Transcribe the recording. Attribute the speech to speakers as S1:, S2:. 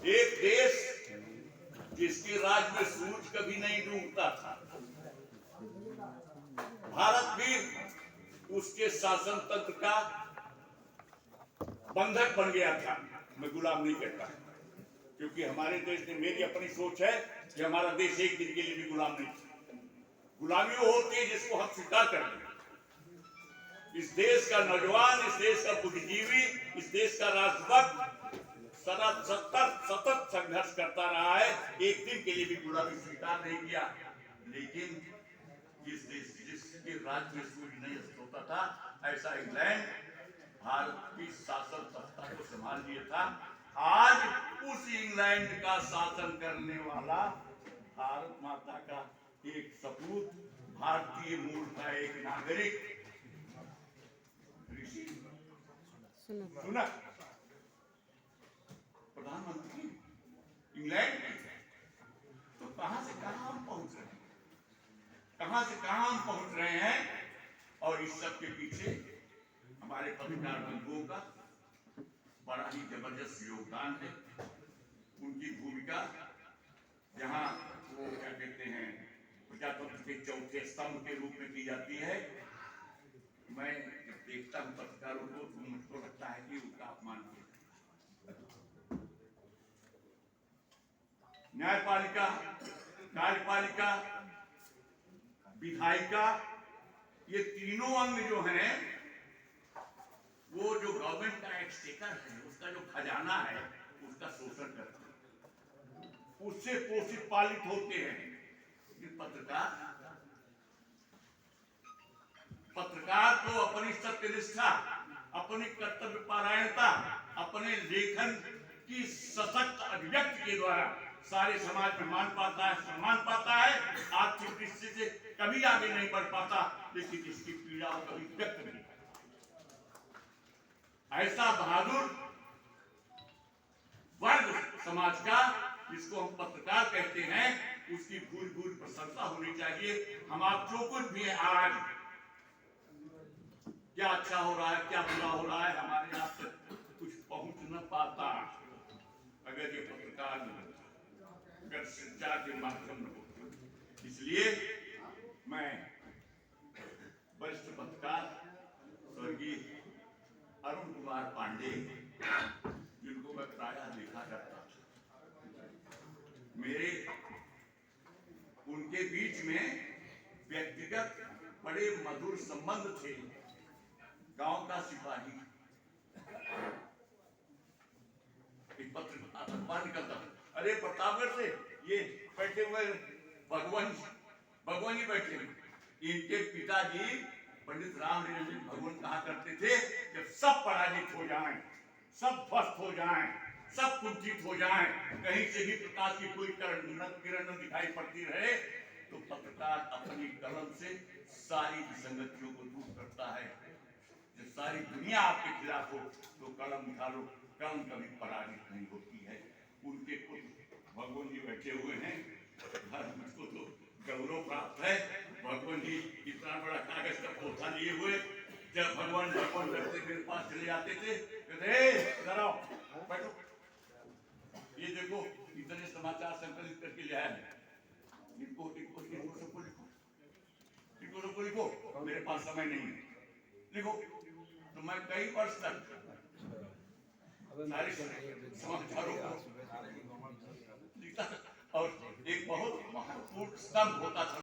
S1: एक देश जिसके राज में सूरज कभी नहीं डूबता था, भारत भी उसके शासन तंत्र का बंधक बन गया था। मैं गुलाम नहीं कहता, क्योंकि हमारे देश में, मेरी अपनी सोच है कि हमारा देश एक दिन के लिए भी गुलाम नहीं था। गुलामी वो होती है जिसको हम स्वीकार कर लें। इस देश का नौजवान, इस देश का बुद्धिजीवी, इस देश का राष्ट्रभक्त सतत संघर्ष करता रहा है, एक दिन के लिए भी गुलामी स्वीकार नहीं किया। लेकिन जिसके राज्य में सूर्य नहीं अस्त होता था, ऐसा इंग्लैंड भारत की शासन सत्ता को संभाल लिया था। आज उस इंग्लैंड का शासन करने वाला भारत माता का एक सपूत, भारतीय मूल का एक नागरिक, ऋषि सुनक प्रधानमंत्री इंग्लैंड में, तो कहां से कहां हम पहुंच रहे हैं, कहां से कहां हम पहुंच रहे हैं। और इस सब के पीछे हमारे पत्रकार बंधुओं का बड़ा ही जबरदस्त योगदान है। उनकी भूमिका जहां वो क्या कहते हैं, प्रजातंत्र के चौथे स्तंभ के रूप में की जाती है। मैं जब देखता हूं पत्रकारों को, तो मुझको लगता है कि उनका अपमान किया। न्यायपालिका, कार्यपालिका, विधायिका, ये तीनों अंग जो हैं, वो जो गवर्नमेंट का एक्सचेकर है, उसका जो खजाना है, उसका शोषण करते हैं, उससे पोषित पालित होते हैं। ये पत्रकार तो अपनी सत्यनिष्ठा, अपनी कर्तव्य परायणता, अपने लेखन की सशक्त अभिव्यक्ति के द्वारा सारे समाज में मान पाता है, सम्मान पाता है, आर्थिक दृष्टि से कभी आगे नहीं बढ़ पाता, लेकिन इसकी पीड़ा कभी व्यक्त नहीं। ऐसा बहादुर वर्ग समाज का, जिसको हम पत्रकार कहते हैं, उसकी भूल भूल प्रशंसा होनी चाहिए। हम आप जो कुछ भी है, आज क्या अच्छा हो रहा है, क्या बुरा हो रहा है, हमारे यहाँ तक कुछ पहुंच न पाता अगर ये पत्रकार न होता, अगर संचार के माध्यम न होता। इसलिए मैं वरिष्ठ पत्रकार स्वर्गीय अरुण कुमार पांडे, जिनको मैं प्रायः देखा करता था, मेरे उनके बीच में व्यक्तिगत बड़े मधुर संबंध थे। गांव का सिपाही एक पत्र निकलता, अरे प्रतापगढ़ से ये बैठे हुए भगवान जी बैठे, इनके पिताजी पंडित राम निरंजन भगवान कहा करते थे, जब सब पराजित हो जाएं, सब ध्वस्त हो जाएं, सब कुंठित हो जाएं, कहीं से भी प्रकाश की कोई किरण न दिखाई पड़ती रहे, तो पत्रकार अपनी कलम से सारी विसंगतियों को दूर करता है। जब सारी दुनिया आपके खिलाफ हो, तो कलम निकालो, कलम कभी पराजित नहीं होती है। उनके पुत्र भगवान जी बैठे हुए हैं, मुझको तो गौरव प्राप्त है। भगवान जी इतना बड़ा कागज का पोथा लिए हुए, जब भगवान करते मेरे पास चले जाते थे, कहते बैठो, ये देखो इतने समाचार संकलित करके ले आया है, इनको लिखो, मेरे पास समय नहीं है, लिखो। तो मैं कई वर्ष तक सारे समाचारों को लिखता था, और एक बहुत महत्वपूर्ण स्तंभ होता था।